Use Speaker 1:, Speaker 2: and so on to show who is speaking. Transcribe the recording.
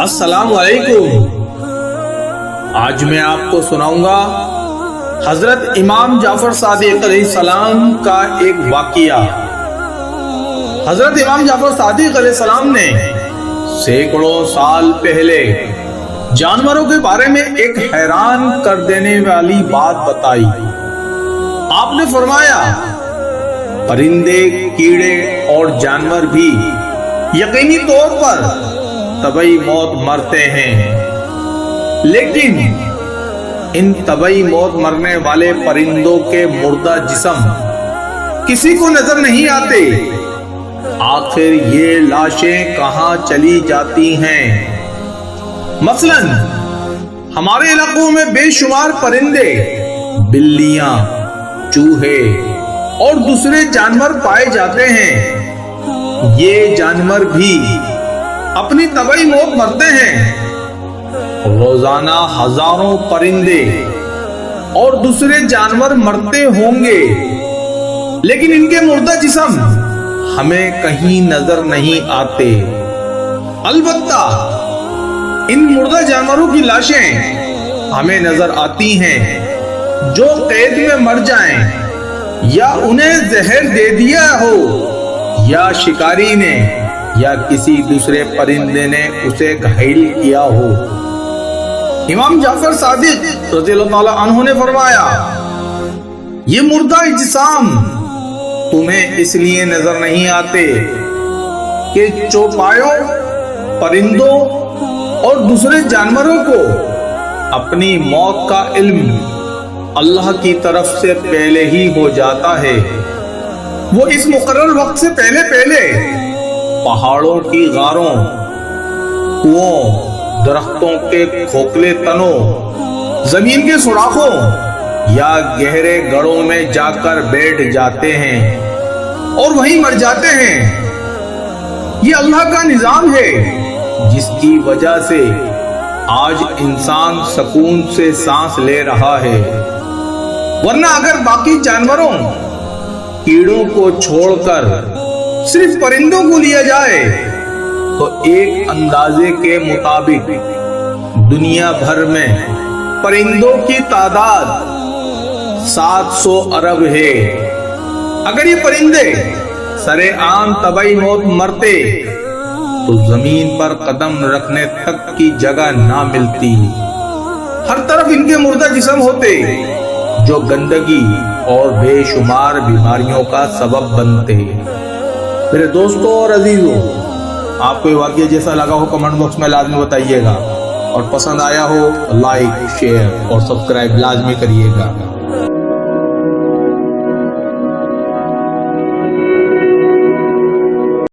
Speaker 1: السلام علیکم۔ آج میں آپ کو سناؤں گا حضرت امام جعفر صادق علیہ السلام کا ایک واقعہ۔ حضرت امام جعفر صادق علیہ السلام نے سینکڑوں سال پہلے جانوروں کے بارے میں ایک حیران کر دینے والی بات بتائی۔ آپ نے فرمایا پرندے، کیڑے اور جانور بھی یقینی طور پر طبعی موت مرتے ہیں، لیکن ان طبعی موت مرنے والے پرندوں کے مردہ جسم کسی کو نظر نہیں آتے۔ آخر یہ لاشیں کہاں چلی جاتی ہیں؟ مثلاً ہمارے علاقوں میں بے شمار پرندے، بلیاں، چوہے اور دوسرے جانور پائے جاتے ہیں۔ یہ جانور بھی اپنی طبعی موت مرتے ہیں۔ روزانہ ہزاروں پرندے اور دوسرے جانور مرتے ہوں گے، لیکن ان کے مردہ جسم ہمیں کہیں نظر نہیں آتے۔ البتہ ان مردہ جانوروں کی لاشیں ہمیں نظر آتی ہیں، جو قید میں مر جائیں یا انہیں زہر دے دیا ہو، یا شکاری نے یا کسی دوسرے پرندے نے اسے گھائل کیا ہو۔ امام جعفر صادق رضی اللہ تعالی عنہ نے فرمایا، یہ مردہ اجسام تمہیں اس لیے نظر نہیں آتے کہ چوپایوں، پرندوں اور دوسرے جانوروں کو اپنی موت کا علم اللہ کی طرف سے پہلے ہی ہو جاتا ہے۔ وہ اس مقرر وقت سے پہلے پہاڑوں کی غاروں، کنووں، درختوں کے کھوکھلے تنوں، زمین کے سوراخوں یا گہرے گڑھوں میں جا کر بیٹھ جاتے ہیں اور وہیں مر جاتے ہیں۔ یہ اللہ کا نظام ہے، جس کی وجہ سے آج انسان سکون سے سانس لے رہا ہے، ورنہ اگر باقی جانوروں، کیڑوں کو چھوڑ کر صرف پرندوں کو لیا جائے تو ایک اندازے کے مطابق دنیا بھر میں پرندوں کی تعداد 700 ارب ہے۔ اگر یہ پرندے سرے عام طبعی موت مرتے تو زمین پر قدم رکھنے تک کی جگہ نہ ملتی۔ ہر طرف ان کے مردہ جسم ہوتے، جو گندگی اور بے شمار بیماریوں کا سبب بنتے۔ میرے دوستوں اور عزیزوں، آپ کو یہ واقعہ جیسا لگا ہو کمنٹ باکس میں لازمی بتائیے گا، اور پسند آیا ہو لائک، شیئر اور سبسکرائب لازمی کریے گا۔